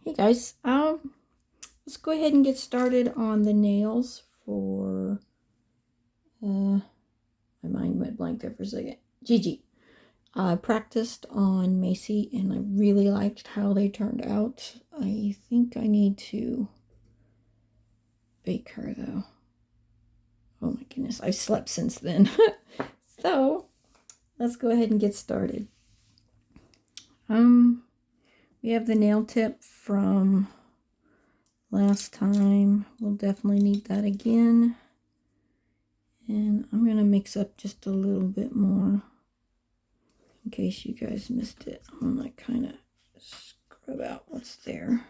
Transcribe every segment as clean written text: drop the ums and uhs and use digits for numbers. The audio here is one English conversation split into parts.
Hey guys, let's go ahead and get started on the nails for, my mind went blank there for a second. Gigi. I practiced on Macy and I really liked how they turned out. I think I need to bake her though. Oh my goodness, I've slept since then. So, let's go ahead and get started. We have the nail tip from last time. We'll definitely need that again. And I'm going to mix up just a little bit more in case you guys missed it. I'm going to kind of scrub out what's there.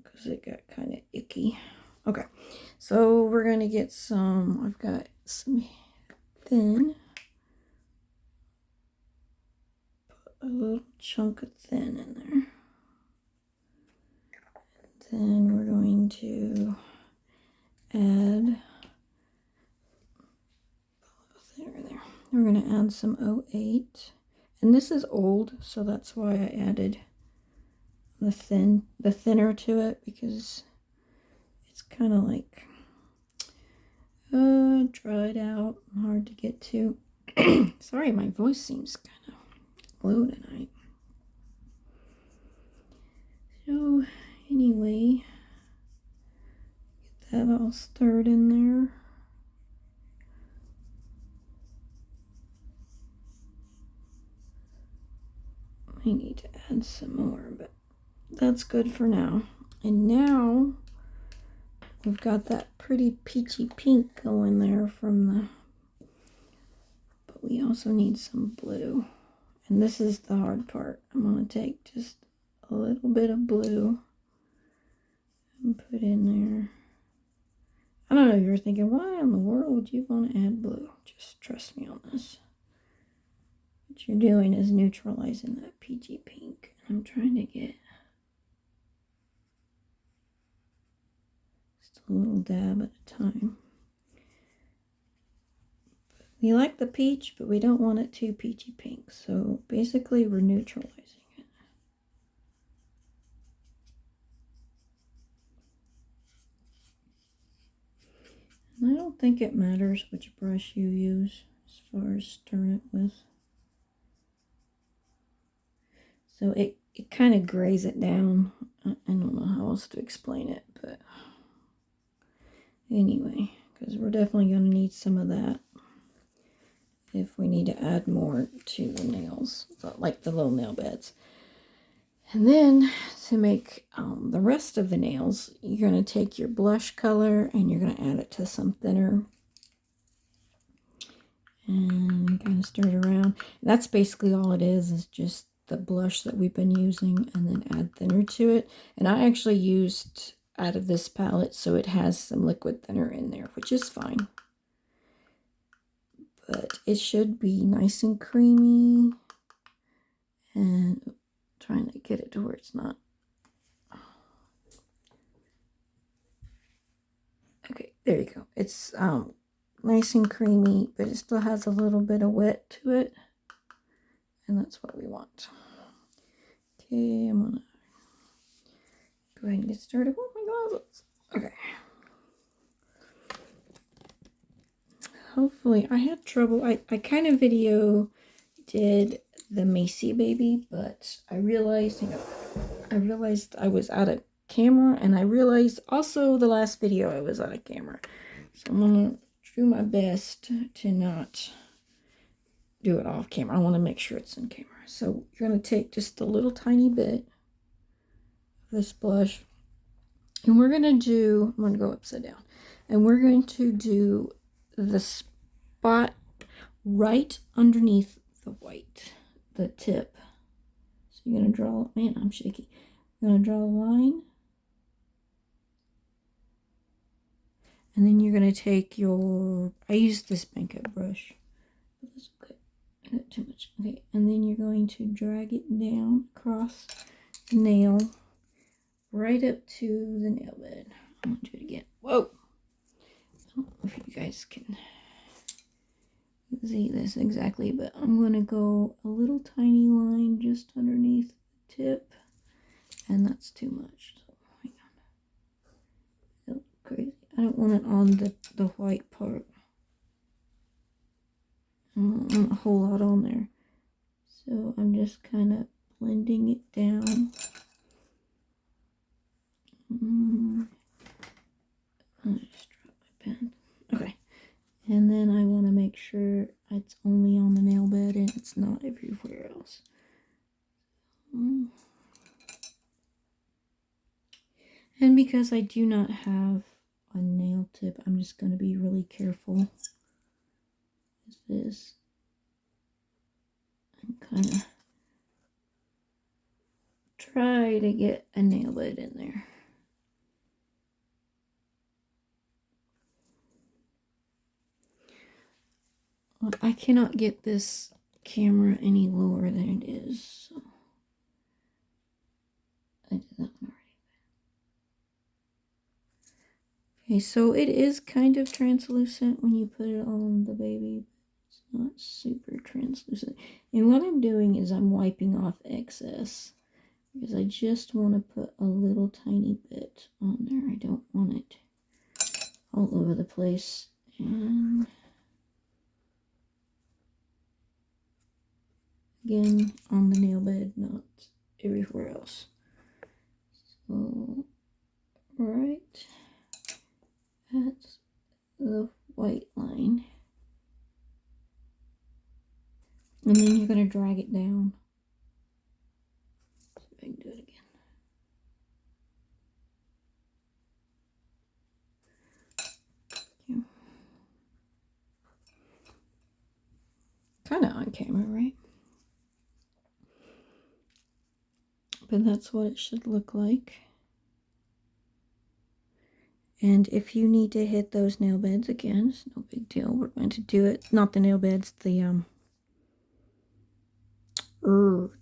Because it got kind of icky. Okay, so we're going to get some, I've got some thin. Put a little chunk of thin in there. Then we're going to add, there. We're going to add some 08. And this is old, so that's why I added the thinner to it, because it's kind of like dried out, hard to get to. Sorry, my voice seems kind of low tonight. So anyway, get that all stirred in there. I need to add some more, but that's good for now. And now we've got that pretty peachy pink going there from the, but we also need some blue. And this is the hard part. I'm going to take just a little bit of blue and put in there. I don't know, you're thinking, why in the world would you want to add blue? Just trust me on this. What you're doing is neutralizing that peachy pink. I'm trying to get just a little dab at a time. We like the peach, but we don't want it too peachy pink. So basically we're neutralizing it. And I don't think it matters which brush you use as far as stirring it with. So it kind of grays it down. I don't know how else to explain it, but anyway, because we're definitely going to need some of that if we need to add more to the nails, like the little nail beds. And then to make the rest of the nails, you're going to take your blush color and you're going to add it to some thinner and kind of stir it around. And that's basically all it is just the blush that we've been using, and then add thinner to it. And I actually used out of this palette, so it has some liquid thinner in there, which is fine. But it should be nice and creamy, and trying to get it to where it's not. Okay, there you go. It's nice and creamy, but it still has a little bit of wet to it, and that's what we want. Okay, I'm gonna go ahead and get started. Oh my glasses. Okay. Hopefully, I had trouble. I kind of did the Macy baby, but I realized I was out of camera, and I realized also the last video I was out of camera. So I'm gonna do my best to not do it off camera. I want to make sure it's in camera. So you're going to take just a little tiny bit of this blush, and we're going to do, I'm going to go upside down, and we're going to do the spot right underneath the white, the tip. So you're going to draw, man, I'm shaky. You're going to draw a line, and then you're going to take your, I used this Bankup brush, but that's okay. I got too much. Okay, and then you're going to drag it down across the nail right up to the nail bed. I'm going to do it again. Whoa! I don't know if you guys can see this exactly, but I'm going to go a little tiny line just underneath the tip, and that's too much. So hang on. It'll look crazy. I don't want it on the white part. I don't want a whole lot on there. So I'm just kind of blending it down. I'll just drop my pen. Okay. And then I want to make sure it's only on the nail bed and it's not everywhere else. And because I do not have a nail tip, I'm just going to be really careful with this. And kind of try to get a nail bed in there. I cannot get this camera any lower than it is, so I did that one already. Okay, so it is kind of translucent when you put it on the baby, but it's not super translucent. And what I'm doing is I'm wiping off excess, because I just want to put a little tiny bit on there. I don't want it all over the place. And again, on the nail bed, not everywhere else. So, right at the white line. And then you're going to drag it down. See if I can do it again. Kind of on camera, right? But that's what it should look like. And if you need to hit those nail beds again, it's no big deal. We're going to do it. Not the nail beds, the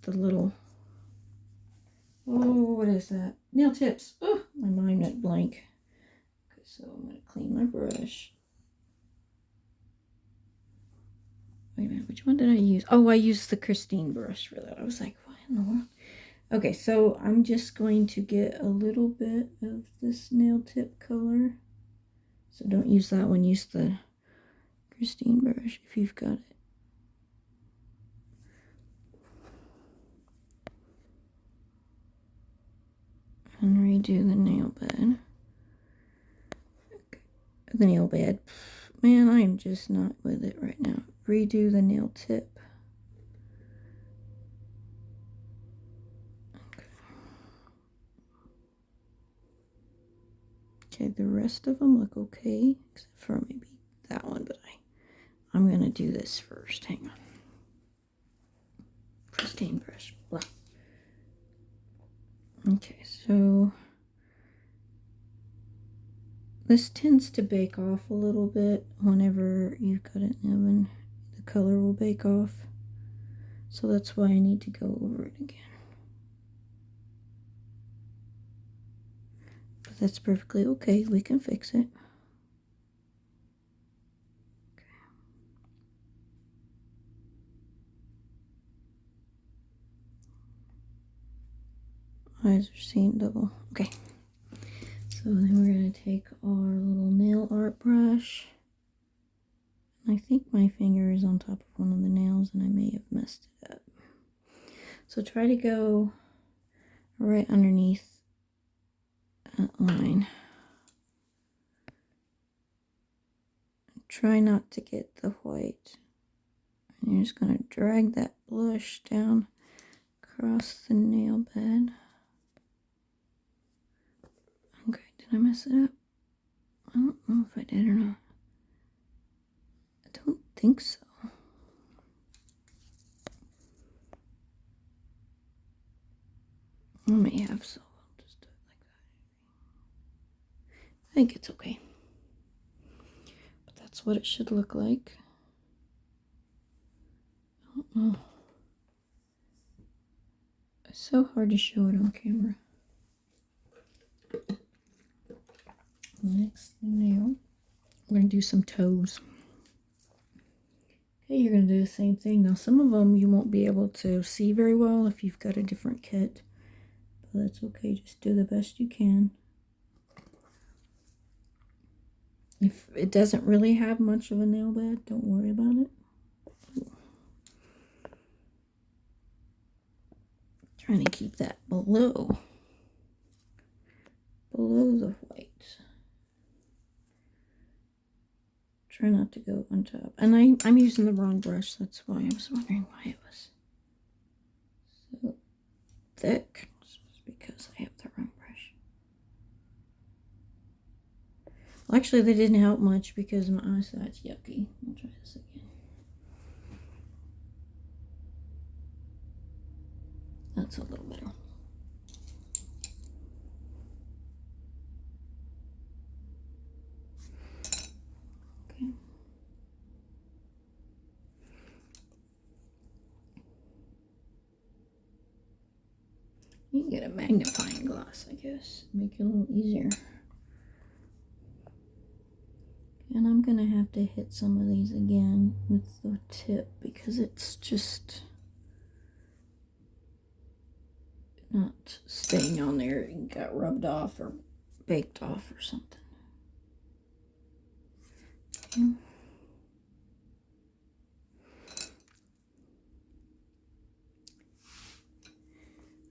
little, oh, what is that? Nail tips. Oh, my mind went blank. Okay, so I'm going to clean my brush. Wait a minute, which one did I use? Oh, I used the Christine brush for that. I was like, what in the world? Okay, so I'm just going to get a little bit of this nail tip color. So don't use that one, use the Christine brush if you've got it. And redo the nail bed. Okay. The nail bed. Man, I am just not with it right now. Redo the nail tip. Okay, the rest of them look okay, except for maybe that one, but I'm going to do this first. Hang on. Christine brush. Blah. Okay, so this tends to bake off a little bit whenever you cut it in the oven. The color will bake off. So that's why I need to go over it again. But that's perfectly okay. We can fix it. Eyes are seeing double. Okay. So then we're going to take our little nail art brush. I think my finger is on top of one of the nails and I may have messed it up. So try to go right underneath that line. Try not to get the white. And you're just going to drag that blush down across the nail bed. Okay, did I mess it up? I don't know if I did or not. I don't think so. I may have, so I'll just do it like that. I think it's okay. But that's what it should look like. I don't know. It's so hard to show it on camera. Next nail, we're going to do some toes. Okay, you're going to do the same thing. Now, some of them you won't be able to see very well if you've got a different kit. But that's okay. Just do the best you can. If it doesn't really have much of a nail bed, don't worry about it. Trying to keep that below the white. Try not to go on top. And I'm using the wrong brush. That's why I was wondering why it was so thick. It's because I have the wrong brush. Well, actually, they didn't help much because my eyesight's yucky. I'll try this again. That's a little better. Okay. You can get a magnifying glass, I guess. Make it a little easier. And I'm going to have to hit some of these again with the tip because it's just not staying on there. It got rubbed off or baked off or something. Okay.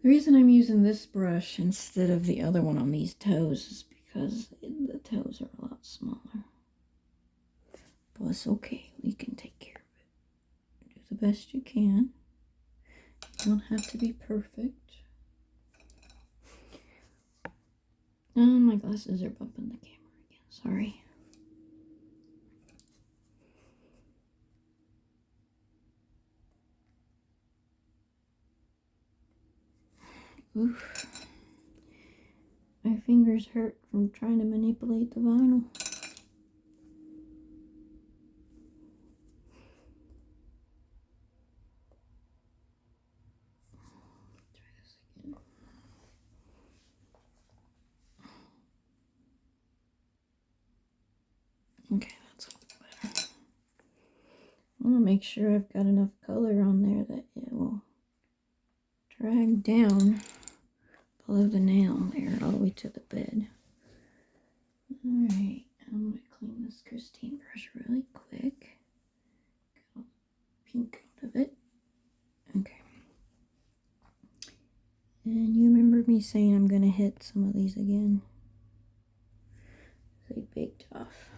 The reason I'm using this brush instead of the other one on these toes is because the toes are a lot smaller. But it's okay. We can take care of it. Do the best you can. You don't have to be perfect. My glasses are bumping the camera again. Sorry. Oof. My fingers hurt from trying to manipulate the vinyl. Try this again. Okay, that's a little better. I want to make sure I've got enough color on there that it will drag down below the nail there all the way to the bed. Alright, I'm going to clean this Christine brush really quick. Got pink out of it. Okay. And you remember me saying I'm going to hit some of these again. They baked off.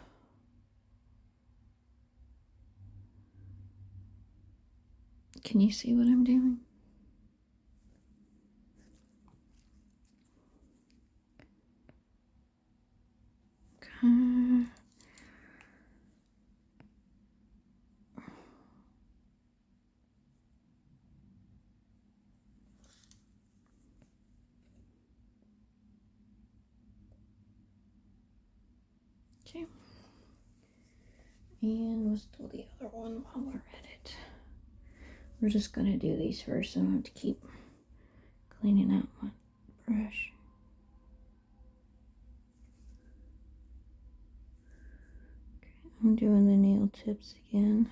Can you see what I'm doing? Okay. Okay. And let's do the other one while we're at it. We're just going to do these first. I don't have to keep cleaning out my brush. Okay, I'm doing the nail tips again.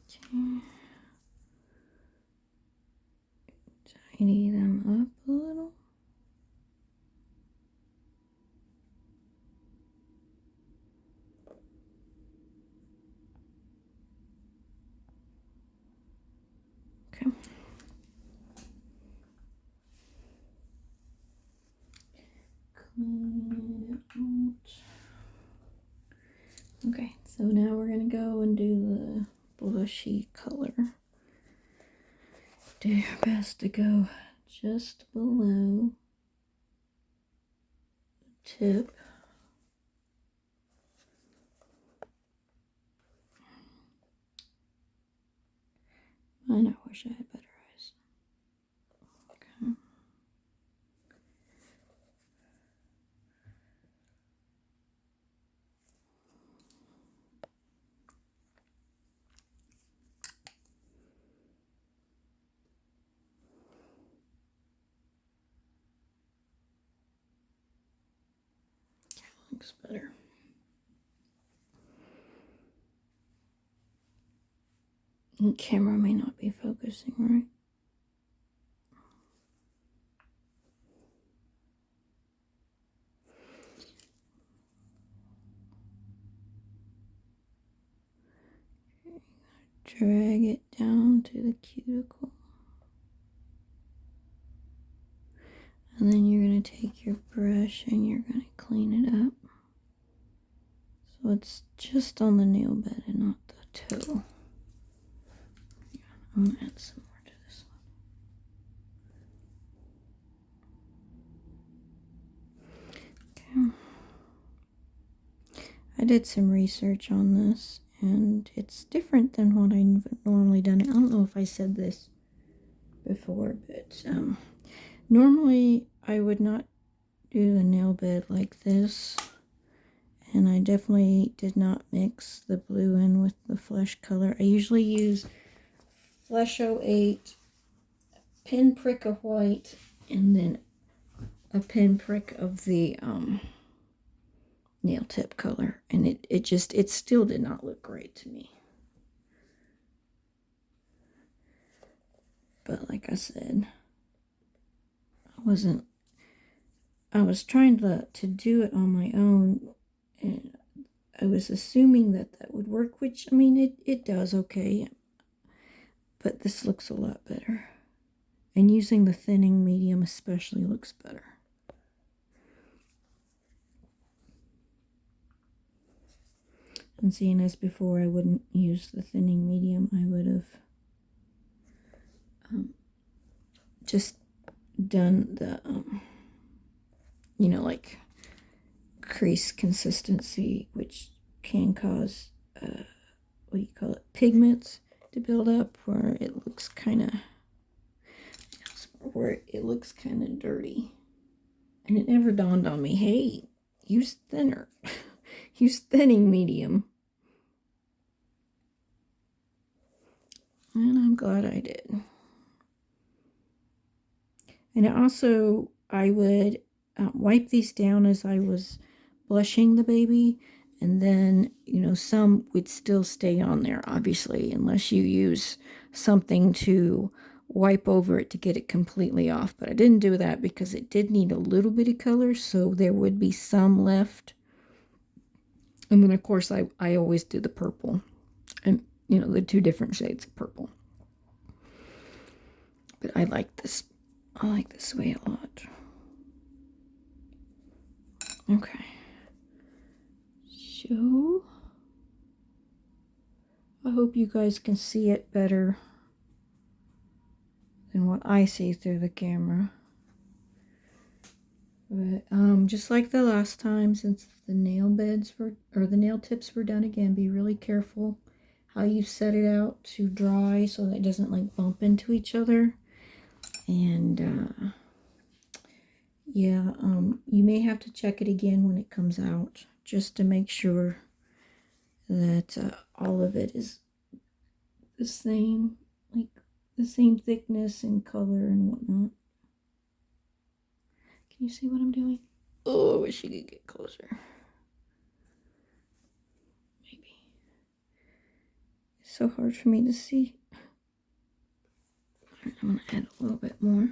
Okay. Tidy them up a little. Okay. Clean it out. Okay, so now we're going to go and do the blushy color. Do your best to go just below the tip. I know, I wish I had better eyes. Okay. Looks better. The camera may not be focusing right. Drag it down to the cuticle. And then you're going to take your brush and you're going to clean it up. So it's just on the nail bed and not the toe. I'm going to add some more to this one. Okay. I did some research on this, and it's different than what I've normally done. I don't know if I said this before, but normally I would not do the nail bed like this, and I definitely did not mix the blue in with the flesh color. I usually use Flesh 08, pinprick of white, and then a pinprick of the nail tip color, and it still did not look great to me. But like I said, I was trying to do it on my own, and I was assuming that would work, which, I mean, it does okay, but this looks a lot better. And using the thinning medium especially looks better. And seeing as before I wouldn't use the thinning medium, I would have just done the, you know, like crease consistency, which can cause, what do you call it, pigments to build up, where it looks kind of, dirty. And it never dawned on me, hey, use thinner. Use thinning medium. And I'm glad I did. And also, I would wipe these down as I was blushing the baby. And then, you know, some would still stay on there, obviously, unless you use something to wipe over it to get it completely off. But I didn't do that because it did need a little bit of color, so there would be some left. And then, of course, I always do the purple. And, you know, the two different shades of purple. But I like this way a lot. Okay. So, I hope you guys can see it better than what I see through the camera. But just like the last time, since the nail tips were done again, be really careful how you set it out to dry so that it doesn't like bump into each other. And yeah, you may have to check it again when it comes out, just to make sure that all of it is the same, like the same thickness and color and whatnot. Can you see what I'm doing? Oh, I wish you could get closer. Maybe. It's so hard for me to see. All right, I'm going to add a little bit more.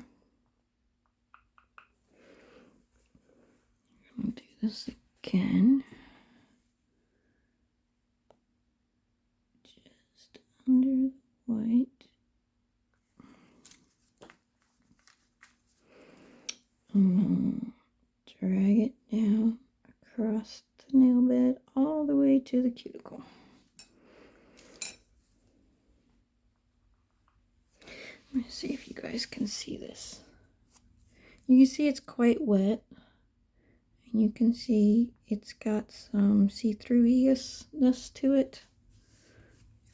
I'm going to do this again. Just under the white. Drag it down across the nail bed all the way to the cuticle. Let me see if you guys can see this. You can see it's quite wet. And you can see it's got some see-through-ness to it.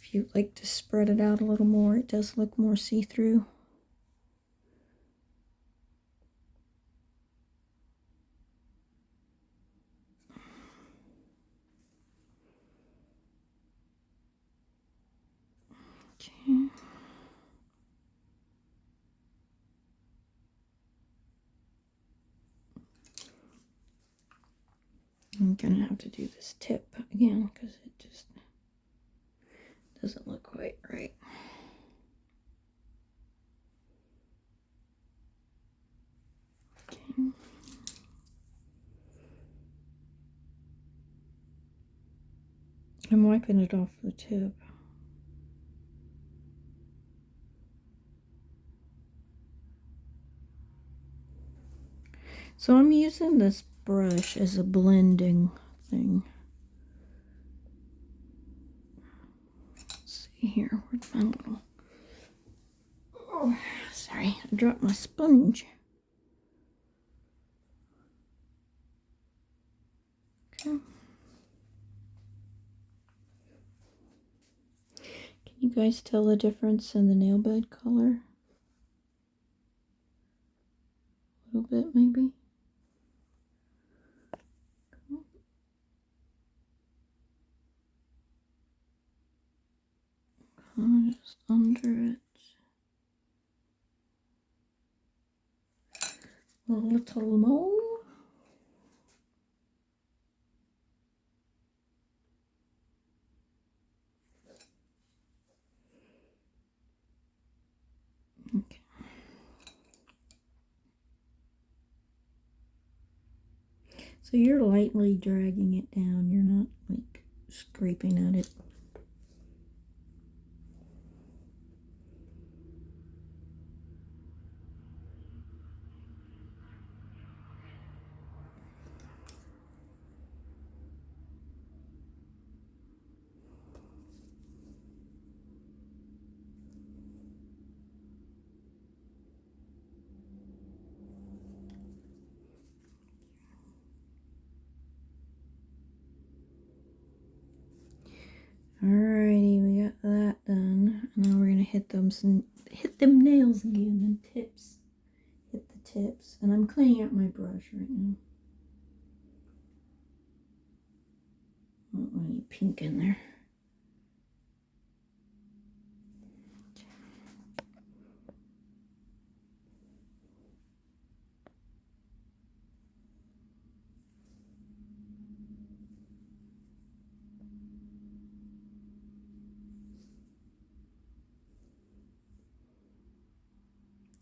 If you like to spread it out a little more, it does look more see-through. Okay. I'm gonna have to do this tip again because it just doesn't look quite right. Okay. I'm wiping it off the tip. So I'm using this brush as a blending thing. Let's see here, where's my little... Oh, sorry, I dropped my sponge. Okay. Can you guys tell the difference in the nail bed color? A little bit, maybe? Just under it. A little more. Okay. So you're lightly dragging it down. You're not like scraping at it. Alrighty, we got that done. Now we're gonna hit them nails again and tips. Hit the tips. And I'm cleaning out my brush right now. I don't want any pink in there.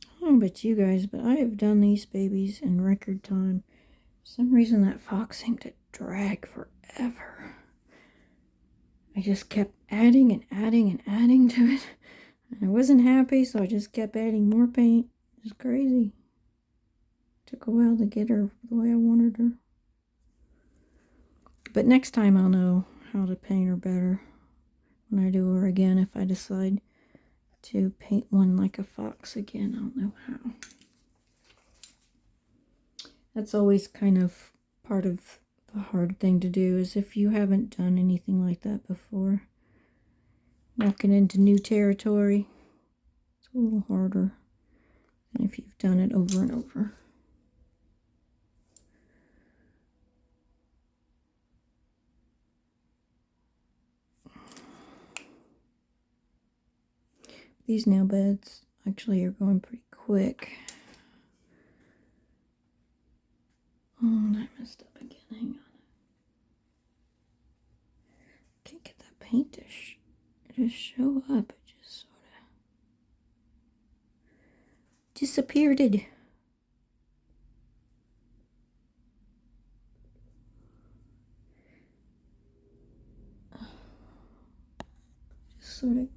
I don't know about you guys, but I have done these babies in record time. For some reason that fox seemed to drag forever. I just kept adding and adding and adding to it. And I wasn't happy, so I just kept adding more paint. It's crazy. Took a while to get her the way I wanted her. But next time I'll know how to paint her better when I do her again, if I decide to paint one like a fox again. I don't know how. That's always kind of part of the hard thing to do, is if you haven't done anything like that before, walking into new territory, it's a little harder than if you've done it over and over. These nail beds actually are going pretty quick. Oh, I messed up again. Hang on. Can't get that paint to just show up. It just sort of disappeared. Just sort of.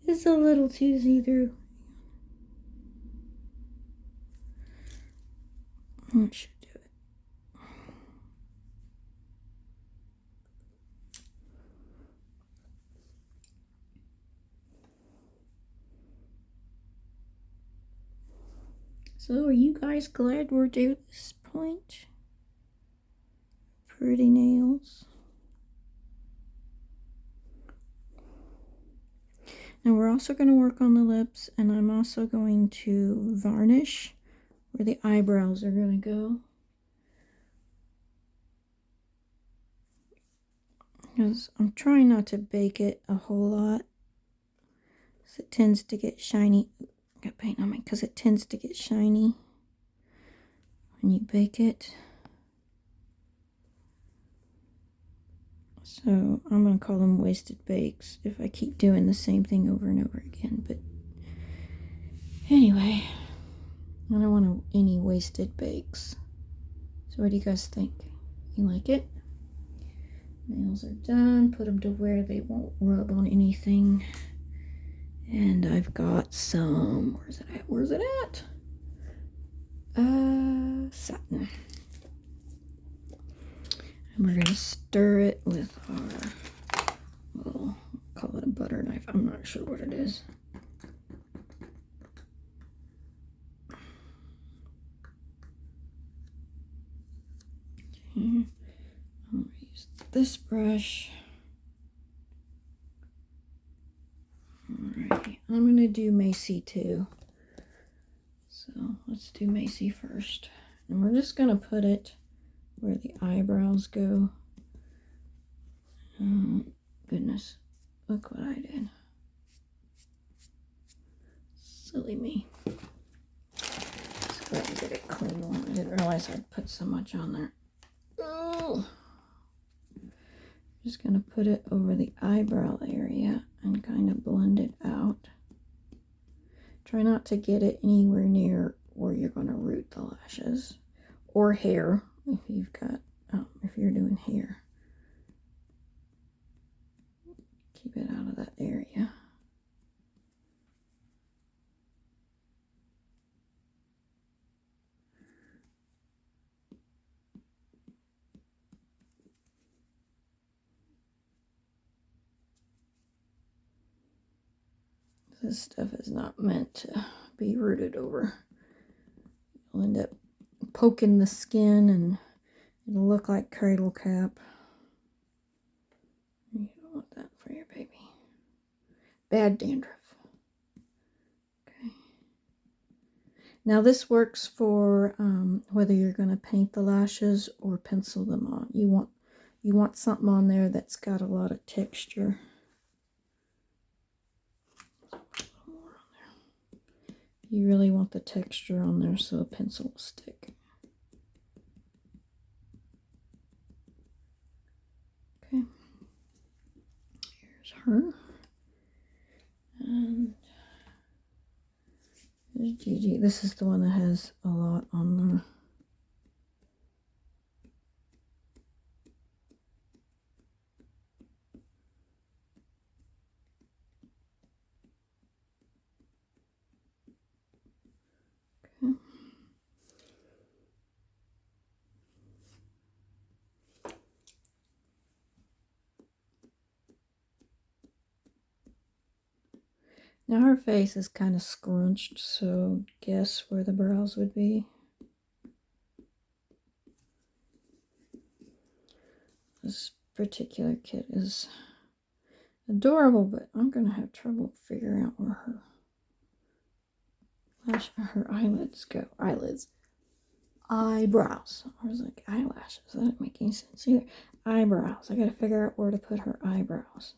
It's a little too see-through. That should do it. So are you guys glad we're to this point? Pretty nails. Now we're also going to work on the lips, and I'm also going to varnish where the eyebrows are going to go. Because I'm trying not to bake it a whole lot, because it tends to get shiny. Got paint on me, because it tends to get shiny when you bake it. So I'm going to call them wasted bakes if I keep doing the same thing over and over again. But anyway, I don't want any wasted bakes. So what do you guys think? You like it? Nails are done. Put them to where they won't rub on anything. And I've got some, where's it at? Where's it at? Satin. And we're going to stir it with our, we'll call it a butter knife. I'm not sure what it is. Okay. I'm going to use this brush. Alright, I'm going to do Macy too. So let's do Macy first. And we're just going to put it where the eyebrows go. Oh, goodness. Look what I did. Silly me. Let's go ahead and get it clean one. I didn't realize I'd put so much on there. Oh! Just going to put it over the eyebrow area and kind of blend it out. Try not to get it anywhere near where you're going to root the lashes. Or hair, if you've got, if you're doing hair. Keep it out of that area. This stuff is not meant to be rooted over. You'll end up poking the skin and it'll look like cradle cap. You don't want that for your baby. Bad dandruff. Okay. Now this works for whether you're going to paint the lashes or pencil them on. You want something on there that's got a lot of texture. You really want the texture on there so a pencil will stick. Okay. Here's her. And there's Gigi. This is the one that has a lot on there. Now her face is kind of scrunched, so guess where the brows would be. This particular kit is adorable, but I'm going to have trouble figuring out where her eyelids go. Eyebrows. I was like, eyelashes. That didn't make any sense either. Eyebrows. I got to figure out where to put her eyebrows.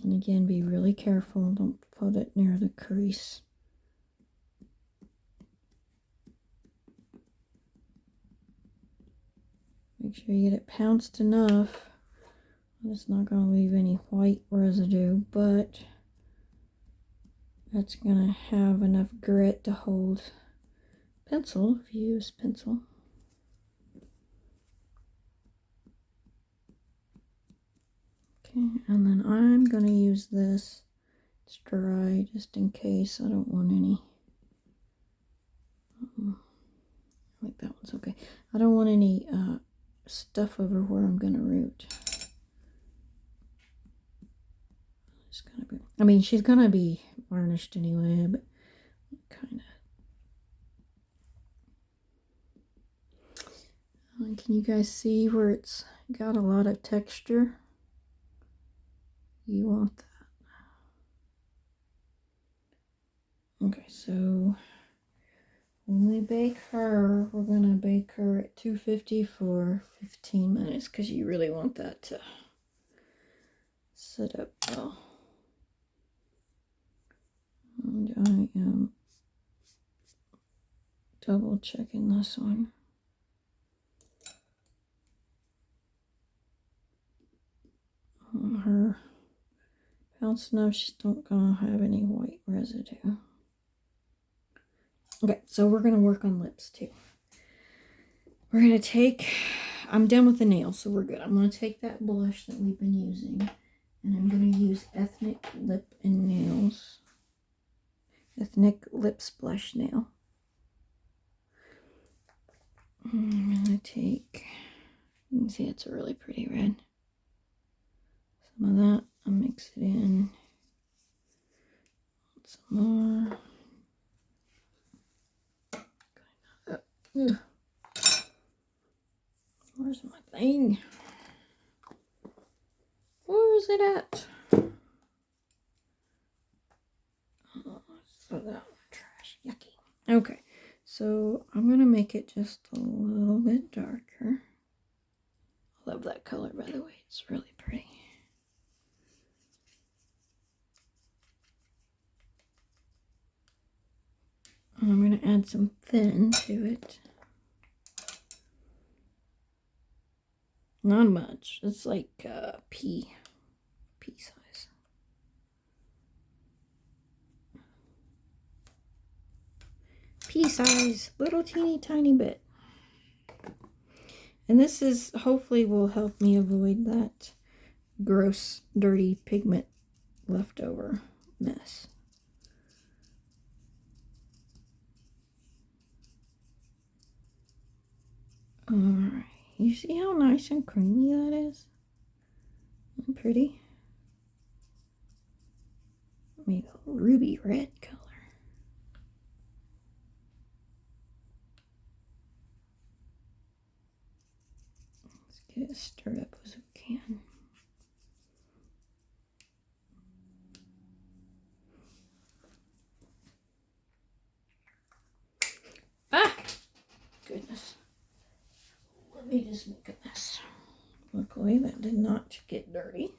And again, be really careful. Don't put it near the crease. Make sure you get it pounced enough. It's not going to leave any white residue, but that's going to have enough grit to hold pencil if you use pencil. Okay, and then I'm going to use this. It's dry just in case. I don't want any. I think that one's okay. I don't want any stuff over where I'm going to root. It's gonna be, I mean, she's going to be varnished anyway, but kind of. Can you guys see where it's got a lot of texture? You want that. Okay, so when we bake her, we're going to bake her at 250 for 15 minutes because you really want that to sit up well. And I am double checking this one. bounce enough, she's not gonna have any white residue. Okay, so we're gonna work on lips too. We're gonna take, I'm done with the nails, so we're good. I'm gonna take that blush that we've been using, and I'm gonna use Ethnic Lip and Nails. Ethnic Lips Blush Nail. I'm gonna take, you can see it's a really pretty red. Some of that, I'll mix it in. Some more. Ugh. Where's my thing? Where is it at? Oh, throw that in the trash. Yucky. Okay, so I'm gonna make it just a little bit darker. I love that color, by the way. It's really pretty. And I'm gonna add some thin to it. Not much. It's like pea size. Pea size, little teeny tiny bit. And this is hopefully will help me avoid that gross, dirty pigment leftover mess. Alright, you see how nice and creamy that is? Isn't that pretty? Maybe a ruby red color. Let's get it stirred up as we can. Ah! Goodness. Let me just make a mess. Luckily, that did not get dirty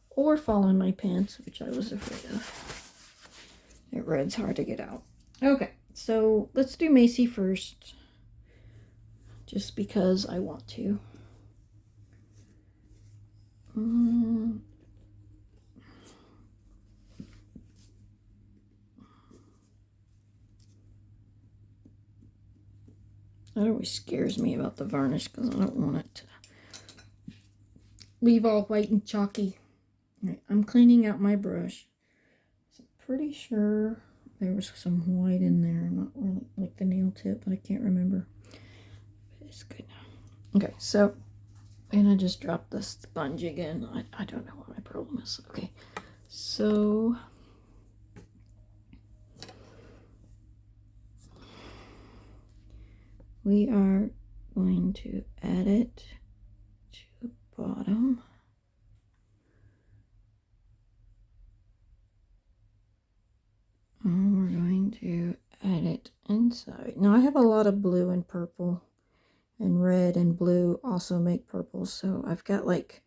or fall in my pants, which I was afraid of. That red's hard to get out. Okay, so let's do Macy first, just because I want to. That always scares me about the varnish because I don't want it to leave all white and chalky. Right, I'm cleaning out my brush. So I'm pretty sure there was some white in there. Not really like the nail tip, but I can't remember. But it's good now. Okay, so, and I just dropped the sponge again. I don't know what my problem is. Okay, so we are going to add it to the bottom. And we're going to add it inside. Now I have a lot of blue and purple, and red and blue also make purple. So I've got like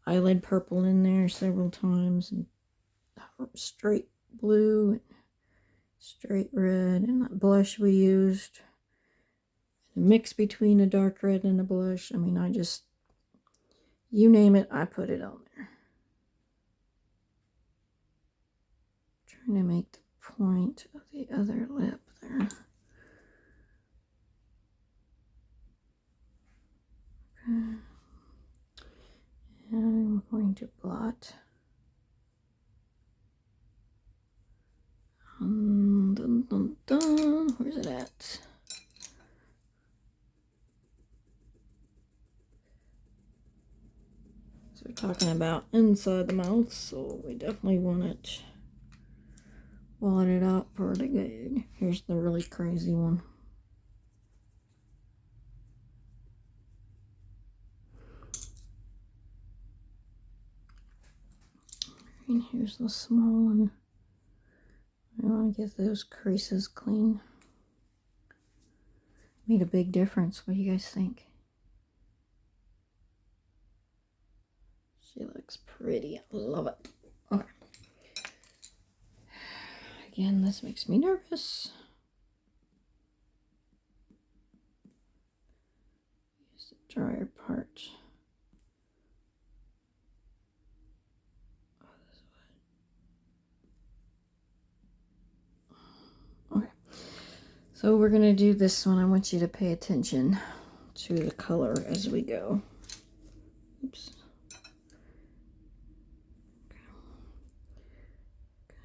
eyelid purple in there several times, and straight blue, and straight red, and that blush we used. A mix between a dark red and a blush. I mean, I just, you name it, I put it on there. Trying to make the point of the other lip there. Okay. And we're going to blot. Dun, dun, dun. Where's it at? So we're talking about inside the mouth, so we definitely want it blotted out pretty good. Here's the really crazy one. And here's the small one. I want to get those creases clean. Made a big difference. What do you guys think? She looks pretty. I love it. Okay. Again, this makes me nervous. Use the drier part. So we're going to do this one. I want you to pay attention to the color as we go. Oops.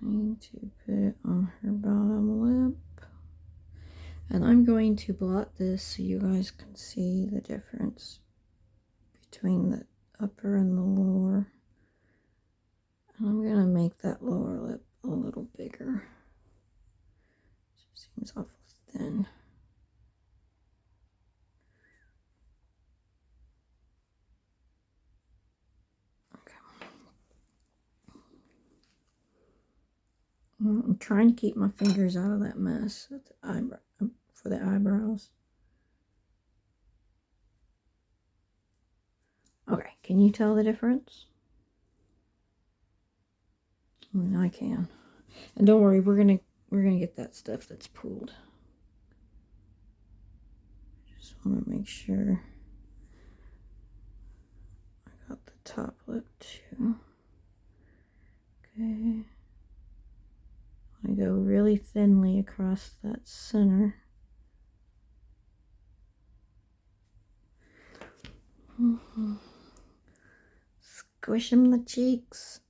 Going to put it on her bottom lip. And I'm going to blot this so you guys can see the difference between the upper and the lower. And I'm going to make that lower lip a little bigger. It seems awful thin. I'm trying to keep my fingers out of that mess at the eyebrow, for the eyebrows. Okay, can you tell the difference? I mean, I can. And don't worry, we're gonna get that stuff that's pooled. Just want to make sure I got the top lip too. Okay. I go really thinly across that center. Squish them the cheeks.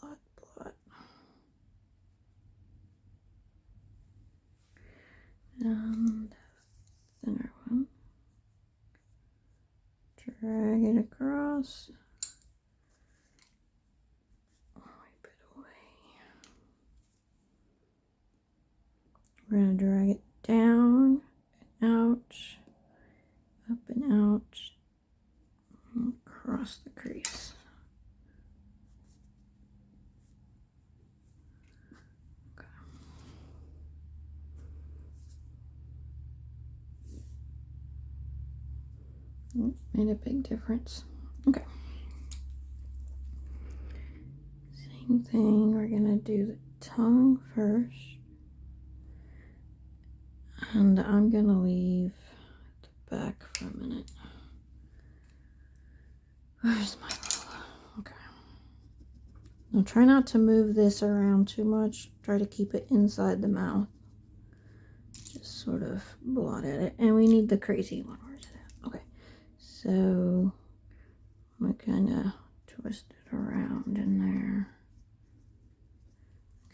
Blot, blot. And thinner one. Drag it across. Wipe it away. We're going to drag it down and out, up and out, and across the crease. Okay. Made a big difference. Okay. Same thing, we're going to do the tongue first. And I'm going to leave the back for a minute. Where's my roller? Okay. Now try not to move this around too much. Try to keep it inside the mouth. Just sort of blot at it. And we need the crazy one. Where's it at? Okay. So I'm going to kind of twist it around in there.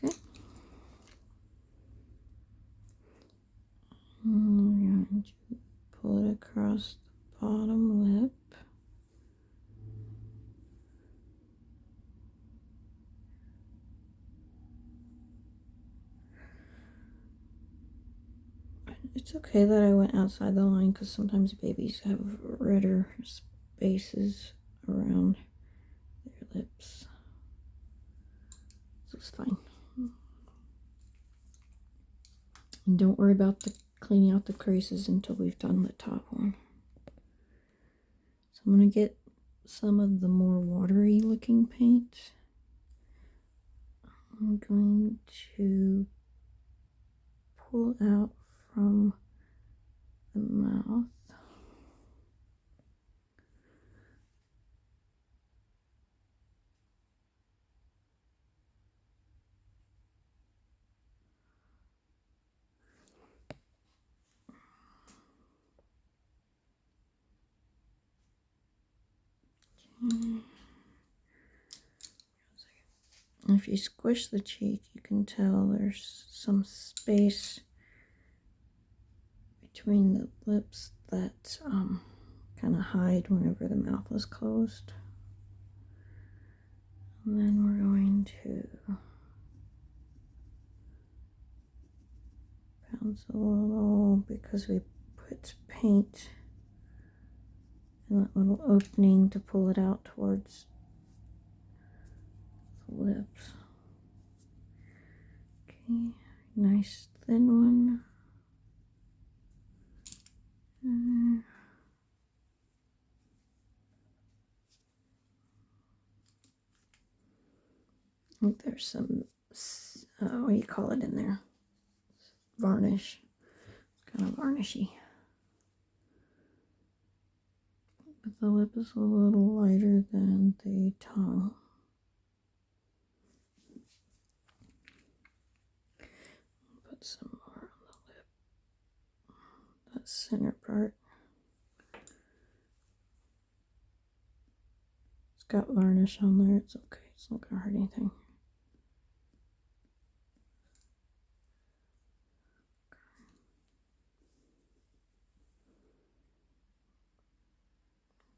Okay. I'm going to pull it across the bottom lip. It's okay that I went outside the line because sometimes babies have redder spaces around their lips. This is fine. And don't worry about the cleaning out the creases until we've done the top one. So I'm going to get some of the more watery looking paint. I'm going to pull out from the mouth. If you squish the cheek, you can tell there's some space between the lips that kind of hide whenever the mouth is closed. And then we're going to bounce a little because we put paint in that little opening to pull it out towards the lips. Okay, nice thin one. I think there's some, what do you call it in there? Varnish. It's kind of varnishy. But the lip is a little lighter than the tongue. Put some more center part. It's got varnish on there. It's okay. It's not gonna hurt anything.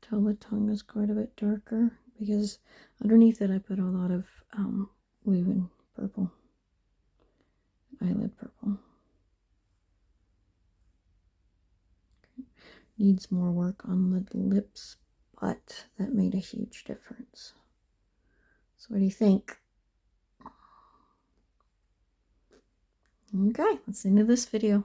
Tell the tongue is quite a bit darker because underneath it I put a lot of leave-in purple, eyelid purple. Okay. Needs more work on the lips, but that made a huge difference. So what do you think? Okay, that's the end of this video.